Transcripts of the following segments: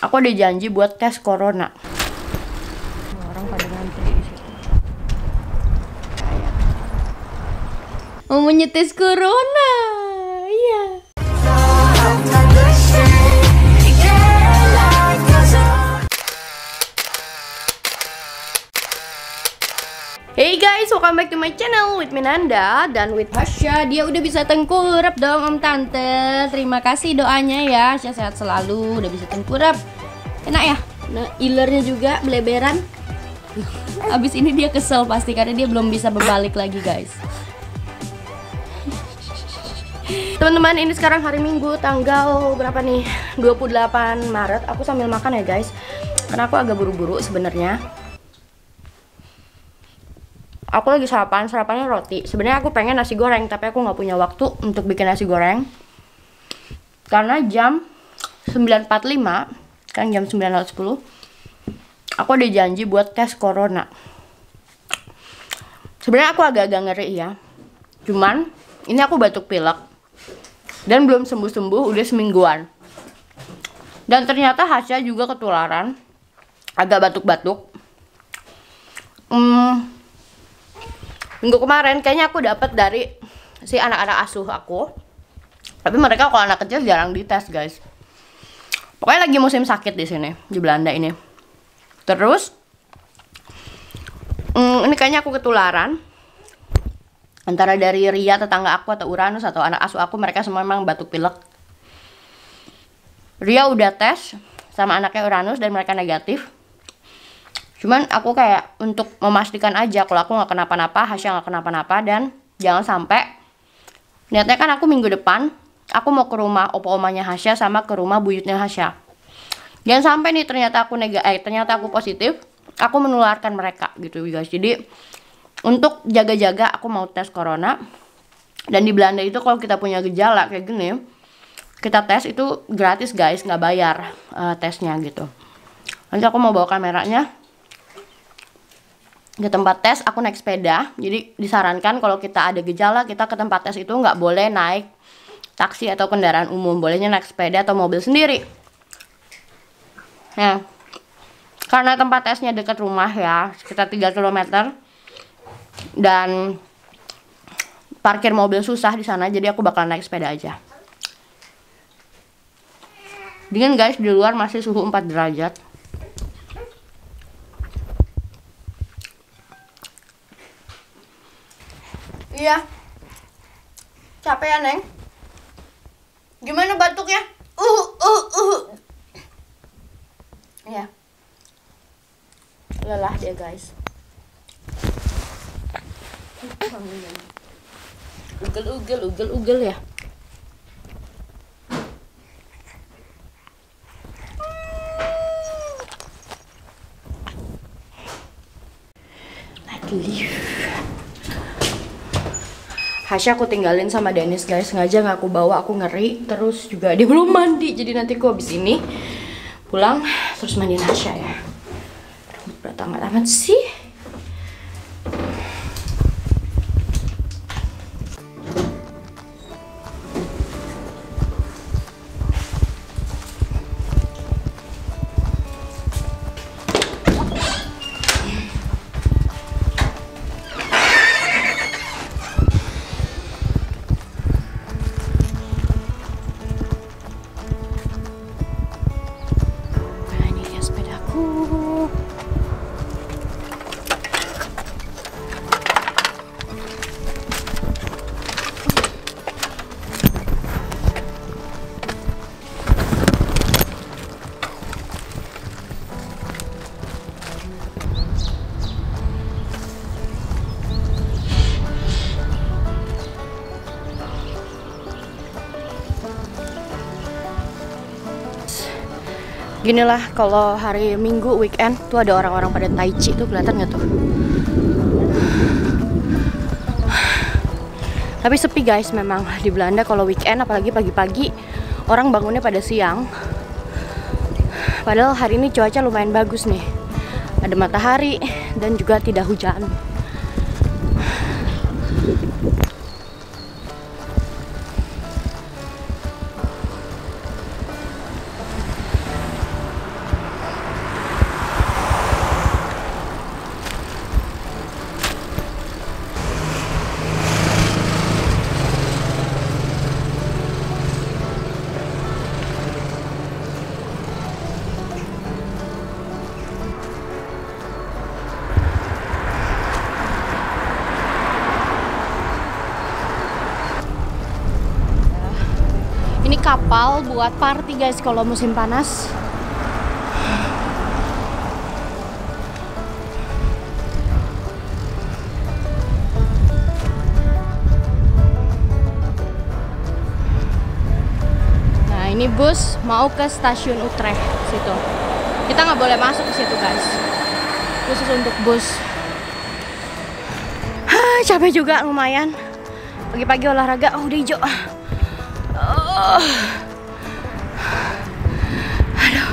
Aku ada janji buat tes corona. Orang pada ngantri di situ. Mau menyetes corona. Iya. Hey guys, welcome back to my channel with Minanda dan with Hasya. Dia udah bisa tengkurap dong om tante. Terima kasih doanya ya. Hasya sehat selalu, udah bisa tengkurap. Enak ya? Nah, ilernya juga beleberan. Abis ini dia kesel pasti karena dia belum bisa berbalik lagi guys. Teman-teman, ini sekarang hari Minggu tanggal berapa nih? 28 Maret. Aku sambil makan ya guys. Karena aku agak buru-buru sebenarnya. Aku lagi sarapannya roti. Sebenarnya aku pengen nasi goreng, tapi aku nggak punya waktu untuk bikin nasi goreng. Karena jam 9.45, kan jam 9.10, aku ada janji buat tes corona. Sebenarnya aku agak-agak ngeri ya. Cuman, ini aku batuk pilek. Dan belum sembuh-sembuh, udah semingguan. Dan ternyata Hasya juga ketularan. Agak batuk-batuk. Minggu kemarin kayaknya aku dapat dari si anak-anak asuh aku. Tapi mereka kalau anak kecil jarang dites guys. Pokoknya lagi musim sakit di sini, di Belanda ini. Terus ini kayaknya aku ketularan antara dari Ria tetangga aku atau Uranus atau anak asuh aku. Mereka semua memang batuk pilek. Ria udah tes sama anaknya Uranus dan mereka negatif. Cuman aku kayak untuk memastikan aja kalau aku nggak kenapa-napa, Hasya nggak kenapa-napa, dan jangan sampai. Niatnya kan aku minggu depan aku mau ke rumah opa-omanya Hasya sama ke rumah buyutnya Hasya. Jangan sampai nih ternyata aku positif, aku menularkan mereka gitu guys. Jadi untuk jaga-jaga aku mau tes corona. Dan di Belanda itu kalau kita punya gejala kayak gini, kita tes itu gratis guys, nggak bayar tesnya gitu. Nanti aku mau bawa kameranya ke tempat tes. Aku naik sepeda, jadi disarankan kalau kita ada gejala kita ke tempat tes itu nggak boleh naik taksi atau kendaraan umum, bolehnya naik sepeda atau mobil sendiri. Nah, karena tempat tesnya dekat rumah ya, sekitar 3 km, dan parkir mobil susah di sana, jadi aku bakal naik sepeda aja. Dingin guys, di luar masih suhu 4 derajat. Iya. Capek ya, Neng? Gimana batuknya? Iya. Lelah dia, guys. Ugel ya. Lagi. Hasya aku tinggalin sama Dennis guys, sengaja nggak aku bawa, aku ngeri. Terus juga dia belum mandi, jadi nanti aku habis ini pulang terus mandiin Hasya ya. Rambut berat amat sih. Ginilah kalau hari Minggu weekend tuh ada orang-orang pada tai chi tuh, kelihatan nggak tuh? Tapi sepi guys memang di Belanda kalau weekend, apalagi pagi-pagi orang bangunnya pada siang. Padahal hari ini cuaca lumayan bagus nih, ada matahari dan juga tidak hujan. kapal buat party guys kalau musim panas. Nah ini bus mau ke stasiun Utrecht situ. Kita nggak boleh masuk ke situ guys. Khusus untuk bus. Capek juga lumayan. Pagi-pagi olahraga, udah hijau. Aduh.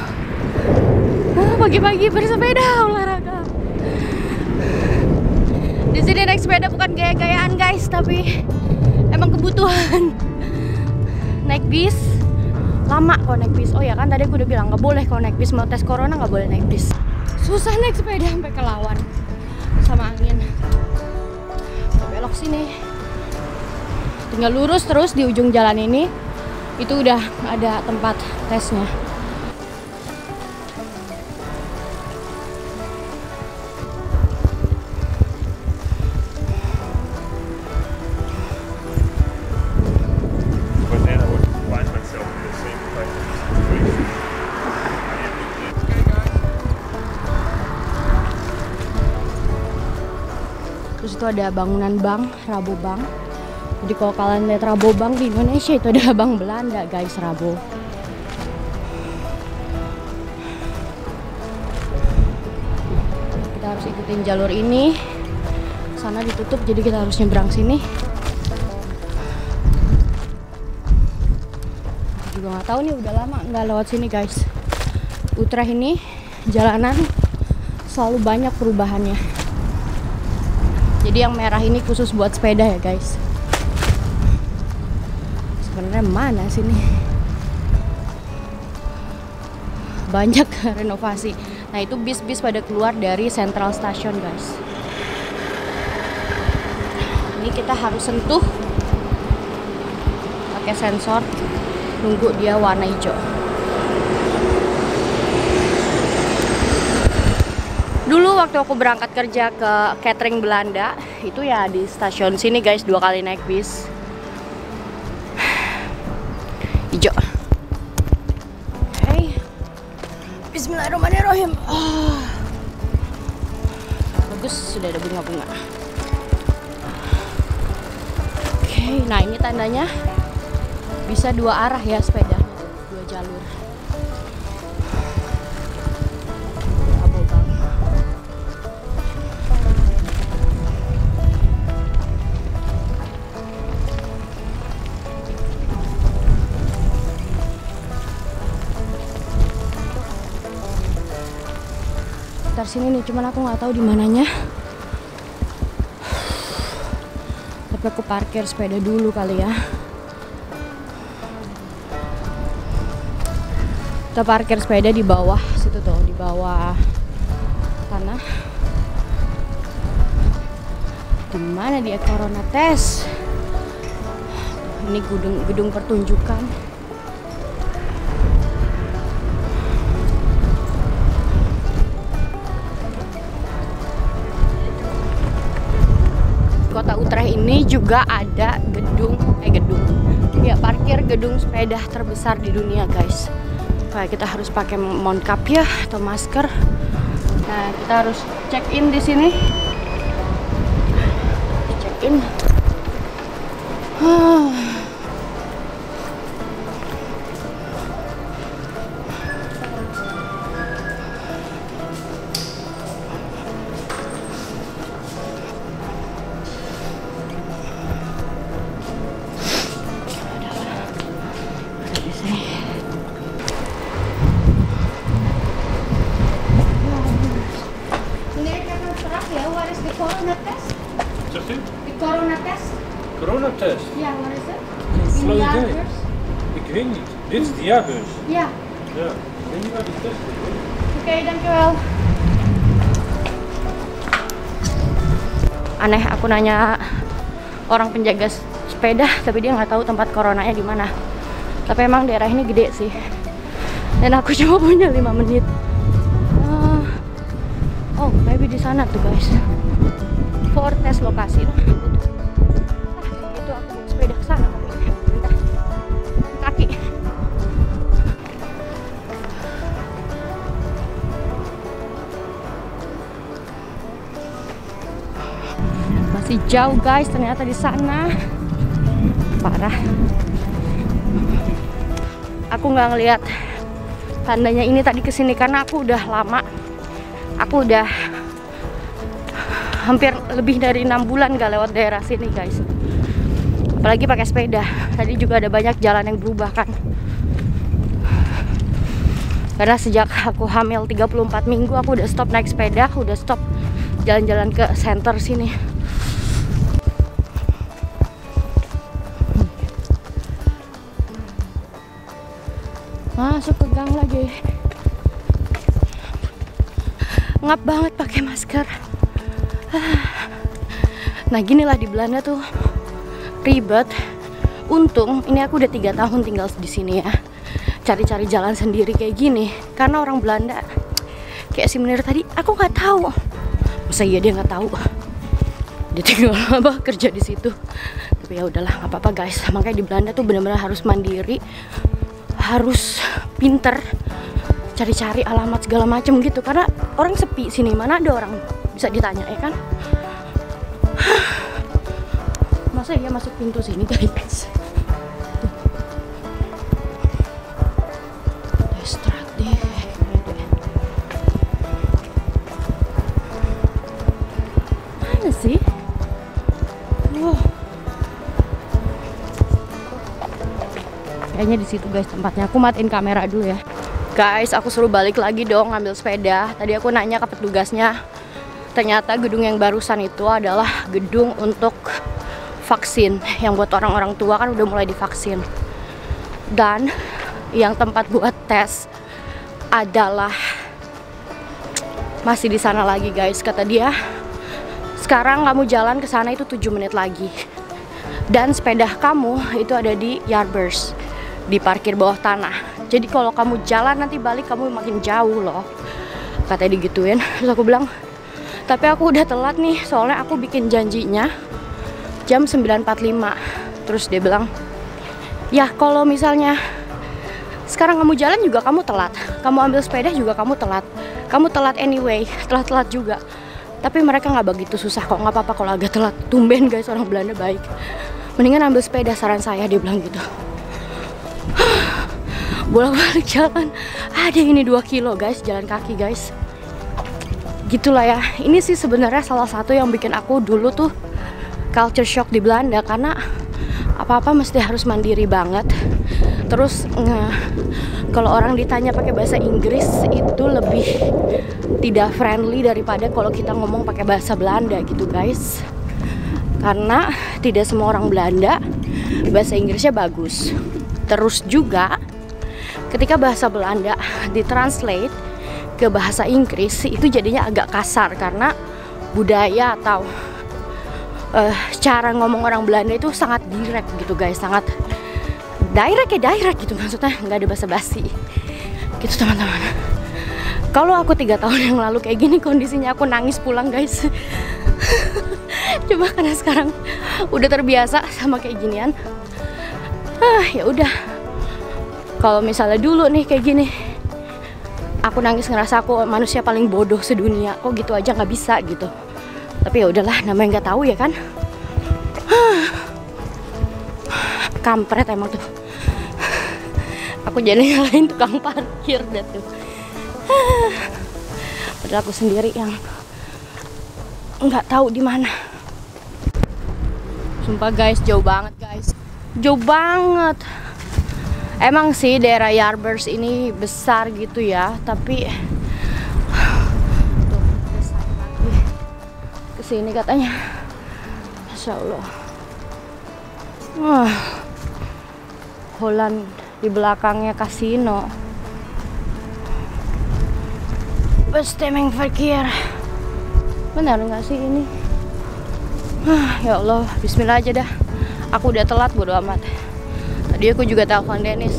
Pagi-pagi bersepeda olahraga. Di sini naik sepeda bukan gaya-gayaan guys, tapi emang kebutuhan. Naik bis lama kalau naik bis. Oh ya kan tadi aku udah bilang nggak boleh kalau naik bis, mau tes corona nggak boleh naik bis. Susah naik sepeda sampai ke lawan sama angin. Belok sini. Tinggal lurus terus di ujung jalan ini. Itu udah ada tempat tesnya. Terus itu ada bangunan bank, Rabobank. Jadi kalau kalian lihat Rabobank di Indonesia itu ada bank Belanda guys, Rabo. Kita harus ikutin jalur ini. Sana ditutup jadi kita harus nyebrang sini. Juga nggak tahu nih udah lama nggak lewat sini guys. Utrecht ini jalanan selalu banyak perubahannya. Jadi yang merah ini khusus buat sepeda ya guys. Sebenarnya mana sini? Banyak renovasi. Nah itu bis-bis pada keluar dari Central Station guys. Ini kita harus sentuh pakai sensor, nunggu dia warna hijau. Dulu waktu aku berangkat kerja ke catering Belanda, itu ya di stasiun sini guys, 2 kali naik bis. Hijau. Oke. Bismillahirrahmanirrahim. Bagus, sudah ada bunga-bunga. Oke, nah ini tandanya bisa 2 arah ya sepedanya, 2 jalur. Sini nih, cuman aku nggak tahu di mananya. Tapi aku parkir sepeda dulu kali ya. Kita parkir sepeda di bawah situ tuh, di bawah tanah. Di mana dia corona test? Ini gedung pertunjukan. Kota Utrecht ini juga ada parkir gedung sepeda terbesar di dunia guys. Kayak kita harus pakai mount cap ya atau masker. Nah kita harus check in di sini. Check in. Corona test? Sorry? The corona test? Corona test? Yeah, what is it? Slow In down. Jaarbeurs? Ik weet niet. Dit is de jaarbeurs. Ja. Ja. Ik weet niet waar die test is. Oké, dankjewel. Aneh, aku nanya orang penjaga sepeda, tapi dia nggak tahu tempat coronanya di mana. Tapi emang daerah ini gede sih. Dan aku cuma punya 5 menit. Oh, maybe di sana tuh guys. For tes lokasi lah. Itu aku mau sepeda ke sana. Bentar. Kaki. Masih jauh guys, ternyata di sana. Parah. Aku nggak ngelihat tandanya ini tadi kesini karena aku udah lama. Aku udah hampir lebih dari 6 bulan gak lewat daerah sini guys. Apalagi pakai sepeda. Tadi juga ada banyak jalan yang berubah kan. Karena sejak aku hamil 34 minggu aku udah stop naik sepeda, udah stop jalan-jalan ke center sini. Masuk ke gang lagi. Ngap banget pakai masker. Nah ginilah di Belanda tuh ribet. Untung ini aku udah 3 tahun tinggal di sini ya. Cari-cari jalan sendiri kayak gini karena orang Belanda kayak si Menir tadi aku nggak tahu. Masa iya dia nggak tahu? Dia tinggal kerja di situ. Tapi ya udahlah nggak apa-apa guys. Makanya di Belanda tuh benar-benar harus mandiri, harus pinter cari-cari alamat segala macam gitu karena orang sepi sini, mana ada orang bisa ditanya ya kan. Masa iya masuk pintu sini guys. Destruktif. Mana sih? Wow. Kayaknya di situ guys tempatnya. Aku matiin kamera dulu ya. Guys, aku suruh balik lagi dong ngambil sepeda. Tadi aku nanya ke petugasnya. Ternyata gedung yang barusan itu adalah gedung untuk vaksin. Yang buat orang-orang tua kan udah mulai divaksin. Dan yang tempat buat tes adalah masih di sana lagi guys. Kata dia, sekarang kamu jalan ke sana itu 7 menit lagi. Dan sepeda kamu itu ada di Yardbeurs, di parkir bawah tanah. Jadi kalau kamu jalan nanti balik kamu makin jauh loh. Katanya digituin. Terus aku bilang, tapi aku udah telat nih, soalnya aku bikin janjinya jam 9.45. Terus dia bilang, ya kalau misalnya sekarang kamu jalan juga kamu telat, kamu ambil sepeda juga kamu telat, kamu telat anyway, telat-telat juga. Tapi mereka nggak begitu susah kok, nggak apa-apa kalau agak telat. Tumben guys, orang Belanda baik. Mendingan ambil sepeda, saran saya, dia bilang gitu. Bolak-balik jalan, ada ini 2 kilo guys, jalan kaki guys. Gitulah ya. Ini sih sebenarnya salah satu yang bikin aku dulu tuh culture shock di Belanda, karena apa-apa mesti harus mandiri banget. Terus kalau orang ditanya pakai bahasa Inggris itu lebih tidak friendly daripada kalau kita ngomong pakai bahasa Belanda gitu guys. Karena tidak semua orang Belanda bahasa Inggrisnya bagus. Terus juga ketika bahasa Belanda ditranslate ke bahasa Inggris itu jadinya agak kasar karena budaya atau cara ngomong orang Belanda itu sangat direct gitu guys, sangat direct gitu, maksudnya nggak ada basa-basi gitu teman-teman. Kalau aku 3 tahun yang lalu kayak gini kondisinya aku nangis pulang guys. Cuma karena sekarang udah terbiasa sama kayak ginian. Ya udah. Kalau misalnya dulu nih kayak gini, aku nangis ngerasa aku manusia paling bodoh sedunia. Kok gitu aja nggak bisa gitu. Tapi ya udahlah, namanya nggak tahu ya kan. Kampret emang tuh. Aku jadi nyalain tukang parkir dah tuh. Padahal aku sendiri yang nggak tahu di mana. Sumpah guys, jauh banget guys. Jauh banget. Emang sih daerah Yardbeurs ini besar gitu ya, tapi kesini katanya, Masya Allah. Holland di belakangnya kasino. Bestemming verkeer. Benar nggak sih ini? Ya Allah, Bismillah aja dah. Aku udah telat, bodo amat. Tadi aku juga telepon Dennis.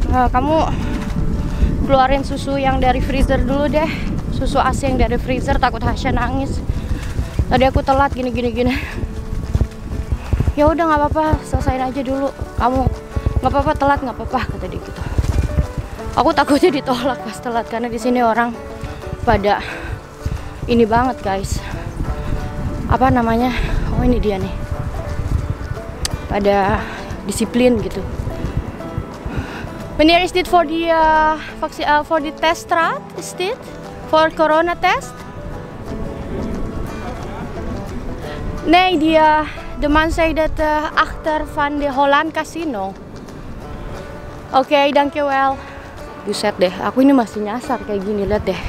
Kamu keluarin susu yang dari freezer dulu deh. Susu AC yang dari freezer, takut Hasya nangis. Tadi aku telat gini. Ya udah nggak apa-apa, selesain aja dulu. Kamu nggak apa-apa telat, nggak apa-apa, kata dia gitu. Aku takutnya ditolak pas telat karena di sini orang pada ini banget guys. apa namanya, oh ini dia nih, pada disiplin gitu. Meneer, is dit for the teststraat? Is dit for corona test? Nee, de man zei dat achter van de Holland Casino. Oke, dankjewel. Buset deh, aku ini masih nyasar kayak gini, lihat deh.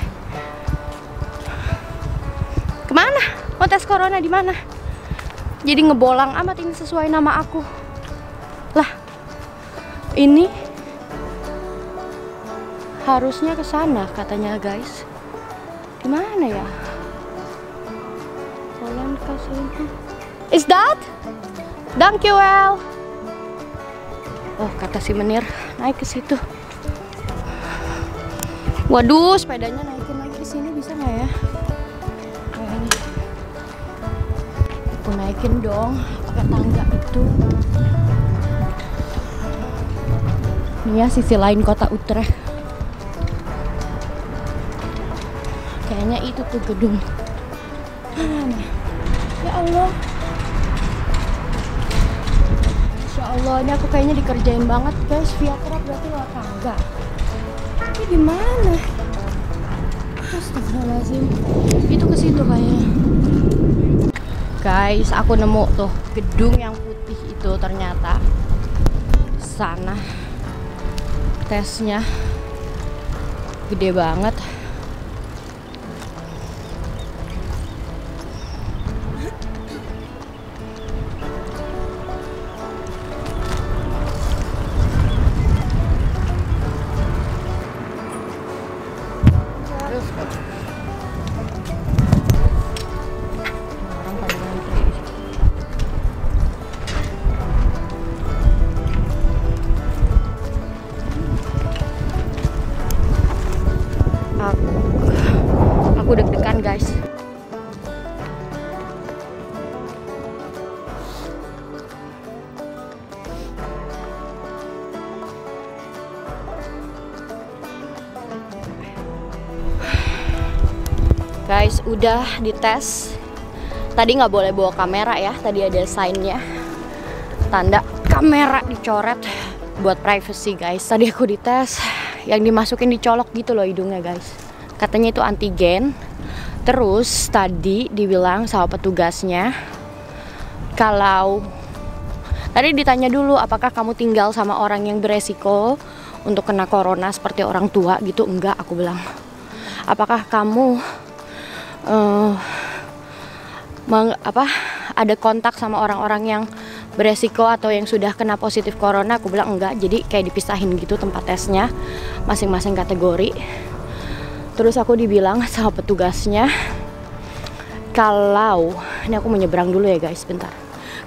Kemana? Mau tes corona di mana? Jadi ngebolang amat ini sesuai nama aku. Lah, ini harusnya ke sana katanya guys. Di mana ya? Holland Casino. Is that? Dankjewel. Oh, kata si Menir naik ke situ. Waduh, sepedanya naikin lagi ke sini bisa nggak ya? Kayaknya. Aku naikin dong pakai tangga itu. Ini ya sisi lain kota Utrecht. Kayaknya itu tuh gedung. Ya Allah. Insya Allah, ini aku kayaknya dikerjain banget guys. Via trap berarti lewat tangga. Ini di mana? Astagfirullahaladzim. Itu ke situ kayaknya. Guys, aku nemu tuh gedung yang putih itu ternyata sana. Tesnya gede banget. Aku deg-degan guys. Guys, udah dites. Tadi nggak boleh bawa kamera ya. Tadi ada sign-nya, tanda kamera dicoret buat privacy guys. Tadi aku dites, yang dimasukin dicolok gitu loh hidungnya guys. Katanya itu antigen. Terus tadi dibilang sama petugasnya, kalau tadi ditanya dulu apakah kamu tinggal sama orang yang beresiko untuk kena corona seperti orang tua gitu. Enggak, aku bilang. Apakah kamu ada kontak sama orang-orang yang beresiko atau yang sudah kena positif corona? Aku bilang enggak. Jadi kayak dipisahin gitu tempat tesnya, masing-masing kategori. Terus aku dibilang sama petugasnya, kalau ini aku menyeberang dulu ya guys, bentar.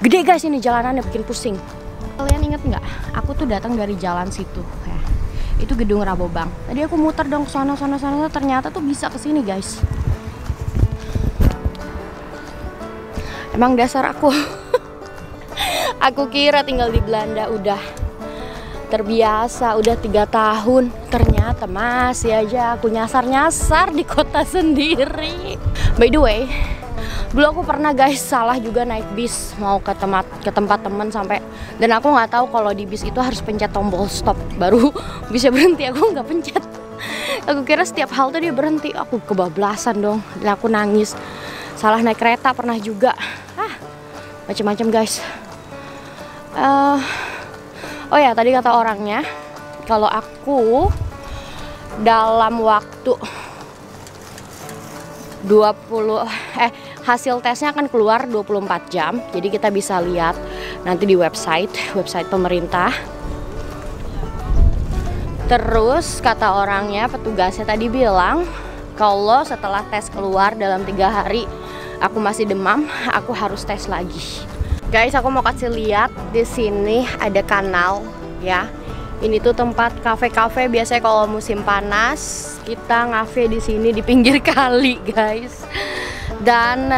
Gede guys ini jalanannya, bikin pusing. Kalian inget nggak? Aku tuh datang dari jalan situ. Ya. Itu gedung Rabobank. Tadi aku muter dong ke sana, ternyata tuh bisa ke sini guys. Emang dasar aku. Aku kira tinggal di Belanda udah terbiasa, udah 3 tahun. Ternyata masih aja aku nyasar-nyasar di kota sendiri. By the way, dulu aku pernah guys salah juga naik bis mau ke tempat temen sampai, dan aku nggak tahu kalau di bis itu harus pencet tombol stop baru bisa berhenti. Aku nggak pencet. Aku kira setiap halte dia berhenti. Aku kebablasan dong, dan aku nangis. Salah naik kereta pernah juga. Macam-macam guys. Oh ya, tadi kata orangnya kalau aku dalam waktu hasil tesnya akan keluar 24 jam. Jadi kita bisa lihat nanti di website pemerintah. Terus kata orangnya, petugasnya tadi bilang kalau setelah tes keluar dalam 3 hari aku masih demam, aku harus tes lagi. Guys, aku mau kasih lihat di sini ada kanal ya. Ini tuh tempat kafe-kafe. Biasanya kalau musim panas kita ngafe di sini di pinggir kali, guys. Dan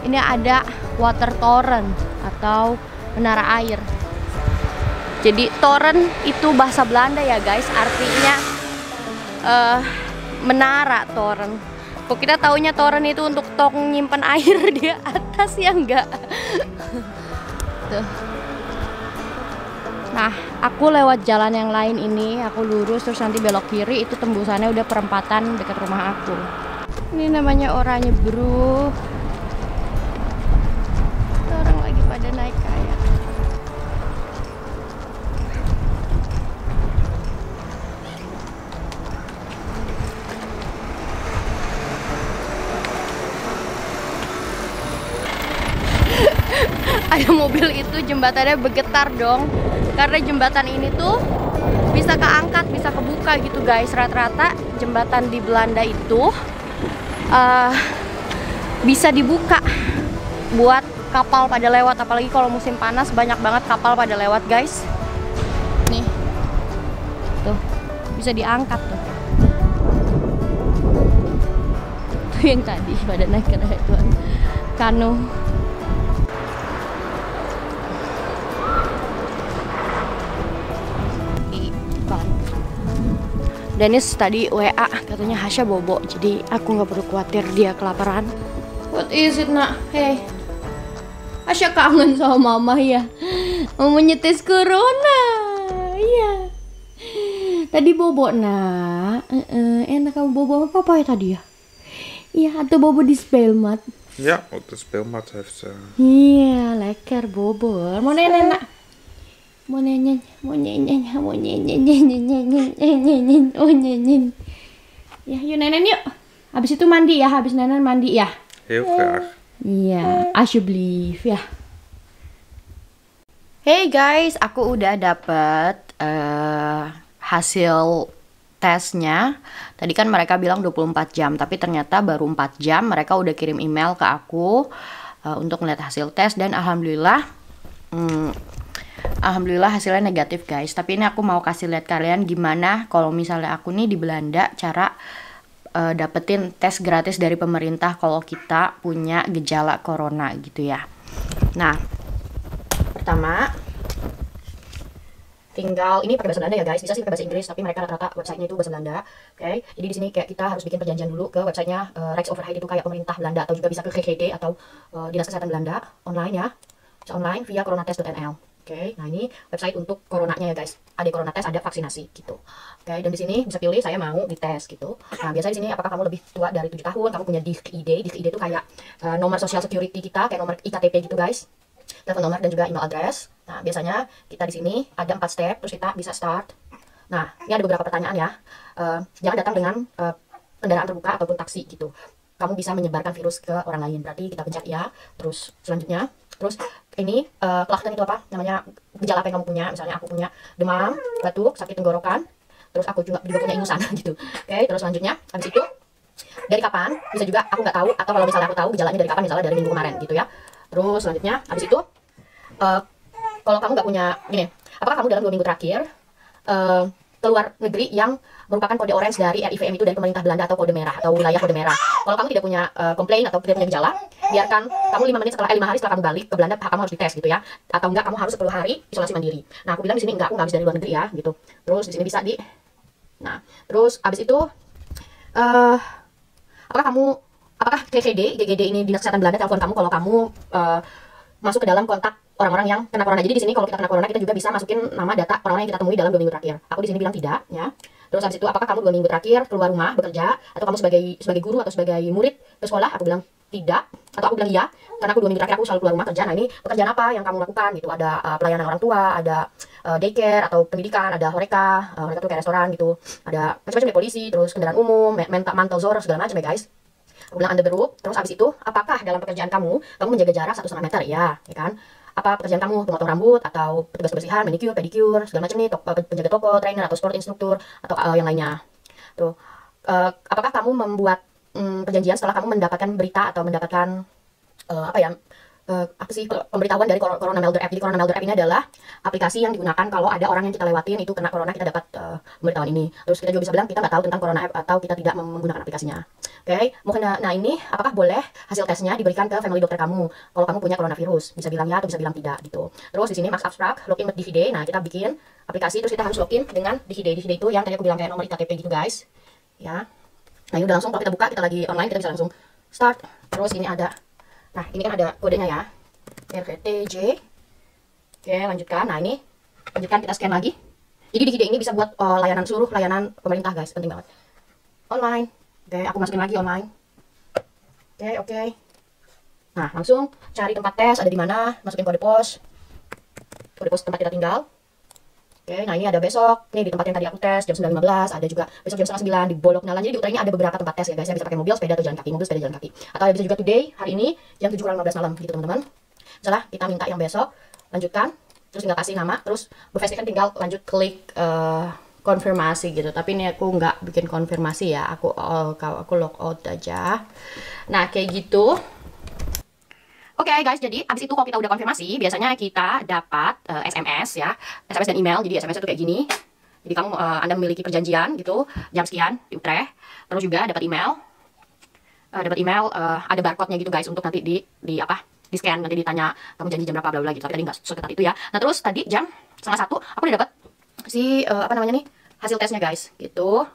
ini ada water torrent atau menara air. Jadi toren itu bahasa Belanda ya guys, artinya menara toren. Kok kita taunya toren itu untuk tong nyimpan air di atas ya enggak? Tuh. Nah, aku lewat jalan yang lain ini, aku lurus terus nanti belok kiri, itu tembusannya udah perempatan dekat rumah aku. Ini namanya Oranye Bro. Orang lagi pada naik kayak. Ada mobil itu jembatannya bergetar dong, karena jembatan ini tuh bisa keangkat, bisa kebuka gitu guys. Rata-rata jembatan di Belanda itu bisa dibuka buat kapal pada lewat, apalagi kalau musim panas banyak banget kapal pada lewat guys. Nih tuh bisa diangkat tuh. Tuh yang tadi pada naik ke itu kano. Dennis tadi WA katanya Hasya bobo, jadi aku nggak perlu khawatir dia kelaparan. What is it nak? Hey, Hasya kangen sama mama ya, mau nyetes corona. Iya. Tadi bobo nak, enak kamu bobo apa ya tadi ya? Iya, atau bobo di Spelmat. Ja, op de speelmat heeft ze. Iya, lekker bobo. Mau nenek nak? Mau nyanyi, mau nyanyi, mau nyanyi, nyanyi. Ya, yuk nenen yuk. Habis itu mandi ya, habis nenen mandi ya. Heel graag. Iya, alsjeblieft ya. Hey guys, aku udah dapet hasil tesnya. Tadi kan mereka bilang 24 jam, tapi ternyata baru 4 jam mereka udah kirim email ke aku untuk melihat hasil tes, dan alhamdulillah hasilnya negatif guys. Tapi ini aku mau kasih lihat kalian gimana kalau misalnya aku nih di Belanda cara dapetin tes gratis dari pemerintah kalau kita punya gejala corona gitu ya. Nah, pertama tinggal ini pakai bahasa Belanda ya guys, bisa sih pakai bahasa Inggris tapi mereka rata-rata websitenya itu bahasa Belanda. Oke, jadi di sini kayak kita harus bikin perjanjian dulu ke websitenya Rijksoverheid, itu kayak pemerintah Belanda, atau juga bisa ke GGD atau Dinas Kesehatan Belanda online ya, bisa online via coronatest.nl. Oke, nah ini website untuk coronanya ya guys. Ada corona test, ada vaksinasi gitu. Oke, dan di sini bisa pilih saya mau dites gitu. Nah, biasanya di sini apakah kamu lebih tua dari 7 tahun, kamu punya DIG-ID. DIG-ID itu kayak nomor social security kita, kayak nomor IKTP gitu guys. Telepon nomor dan juga email address. Nah, biasanya kita di sini ada 4 step, terus kita bisa start. Nah, ini ada beberapa pertanyaan ya. Jangan datang dengan kendaraan terbuka ataupun taksi gitu. Kamu bisa menyebarkan virus ke orang lain. Berarti kita pencet ya. Terus selanjutnya, terus ini klachten itu apa namanya, gejala apa yang kamu punya. Misalnya aku punya demam, batuk, sakit tenggorokan, terus aku juga punya ingusan gitu. Oke, terus selanjutnya habis itu dari kapan, bisa juga aku nggak tahu, atau kalau misalnya aku tahu gejalanya dari kapan, misalnya dari minggu kemarin gitu ya. Terus selanjutnya habis itu kalau kamu nggak punya gini, apakah kamu dalam 2 minggu terakhir keluar negeri yang merupakan kode orange dari RIVM, itu dari pemerintah Belanda, atau kode merah atau wilayah kode merah. Kalau kamu tidak punya komplain atau tidak punya gejala, biarkan kamu 5 hari setelah kamu balik ke Belanda, kamu harus dites gitu ya. Atau enggak, kamu harus 10 hari isolasi mandiri. Nah, aku bilang di sini enggak, aku nggak habis dari luar negeri ya gitu. Terus di sini bisa di, nah terus habis itu apakah GGD ini Dinas Kesehatan Belanda telepon kamu kalau kamu masuk ke dalam kontak orang-orang yang kena corona. Jadi di sini kalau kita kena corona, kita juga bisa masukin nama data orang-orang yang kita temui dalam 2 minggu terakhir. Aku di sini bilang tidak ya. Terus habis itu apakah kamu 2 minggu terakhir keluar rumah bekerja, atau kamu sebagai guru atau sebagai murid ke sekolah? Aku bilang tidak, atau aku bilang iya, karena aku 2 minggu terakhir aku selalu keluar rumah kerja. Nah, ini pekerjaan apa yang kamu lakukan gitu? Ada pelayanan orang tua, ada daycare atau pendidikan, ada horeca, horeca tuh kayak restoran gitu, ada macam-macam ya, polisi, terus kendaraan umum, mantelzor, segala macam ya guys. Aku bilang Anda beruk. Terus habis itu apakah dalam pekerjaan kamu menjaga jarak 1,5 meter? Ya kan? Apa pekerjaan kamu pemotong rambut atau petugas kebersihan, manicure, pedicure, segala macam nih, penjaga toko, trainer atau sport instruktur atau yang lainnya. Tuh, apakah kamu membuat perjanjian setelah kamu mendapatkan berita atau mendapatkan pemberitahuan dari Corona Melder App. Jadi Corona Melder App ini adalah aplikasi yang digunakan kalau ada orang yang kita lewatin itu kena corona, kita dapat pemberitahuan ini. Terus kita juga bisa bilang kita nggak tahu tentang Corona App atau kita tidak menggunakan aplikasinya. Oke, nah ini apakah boleh hasil tesnya diberikan ke family dokter kamu kalau kamu punya coronavirus? Bisa bilang ya atau bisa bilang tidak gitu. Terus di sini Max Abstract login with DigiD. Nah, kita bikin aplikasi terus kita harus login dengan DigiD. DigiD itu yang tadi aku bilang kayak nomor IKTP gitu guys. Ya. Nah ini udah langsung, kalau kita buka, kita lagi online, kita bisa langsung start. Terus ini ada, nah ini kan ada kodenya ya, RTJ. Oke, lanjutkan. Nah ini, lanjutkan, kita scan lagi. Jadi di HIDE ini bisa buat layanan, seluruh layanan pemerintah guys, penting banget. Online. Oke, aku masukin lagi online. Oke. Nah langsung cari tempat tes ada di mana, masukin kode pos tempat kita tinggal. Oke, nah ini ada besok, nih di tempat yang tadi aku tes jam 9.15, ada juga besok jam setengah 9 di Bolok Nalan. Jadi di utaranya ada beberapa tempat tes ya guys, ya bisa pakai mobil, sepeda atau jalan kaki, mobil, sepeda, jalan kaki. Atau bisa juga today, hari ini jam 7:15 malam gitu teman-teman. Misalnya kita minta yang besok, lanjutkan, terus tinggal kasih nama, terus BeFaceTime kan tinggal lanjut klik konfirmasi gitu. Tapi ini aku nggak bikin konfirmasi ya, aku log out aja. Nah kayak gitu. Oke guys, jadi abis itu kalau kita udah konfirmasi, biasanya kita dapat SMS ya, SMS dan email. Jadi SMS itu kayak gini. Jadi kamu Anda memiliki perjanjian gitu, jam sekian di Utrecht. Terus juga dapat email, ada barcode-nya gitu guys, untuk nanti di scan, nanti ditanya kamu janji jam berapa bla bla gitu. Tapi tadi nggak seketat itu ya. Nah terus tadi jam 12:30 aku udah dapat si hasil tesnya guys gitu.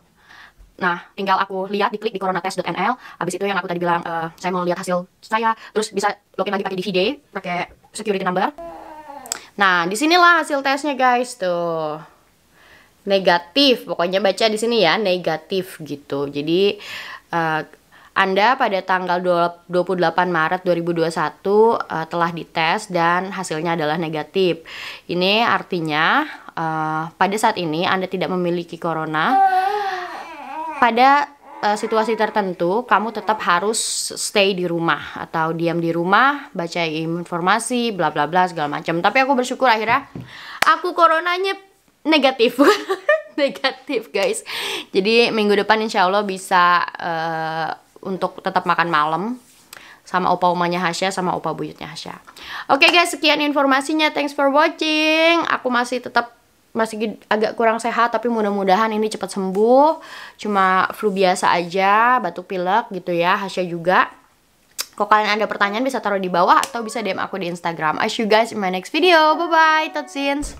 Nah, tinggal aku lihat, diklik di coronatest.nl. Habis itu yang aku tadi bilang, saya mau lihat hasil saya, terus bisa login lagi pakai DiviD, pakai security number. Nah, disinilah hasil tesnya guys tuh. Negatif, pokoknya baca di sini ya, negatif gitu. Jadi Anda pada tanggal 28 Maret 2021 telah dites dan hasilnya adalah negatif. Ini artinya pada saat ini Anda tidak memiliki corona. Pada situasi tertentu, kamu tetap harus stay di rumah atau diam di rumah, baca informasi, bla bla bla segala macam. Tapi aku bersyukur akhirnya aku coronanya negatif, negatif guys. Jadi minggu depan insya Allah bisa untuk tetap makan malam sama opa-omanya Hasya sama opa buyutnya Hasya. Oke guys, sekian informasinya. Thanks for watching. Aku masih agak kurang sehat, tapi mudah-mudahan ini cepat sembuh. Cuma flu biasa aja, batuk pilek gitu ya, Hasya juga. Kalau kalian ada pertanyaan bisa taruh di bawah atau bisa DM aku di Instagram. I see you guys in my next video. Bye bye, tot ziens.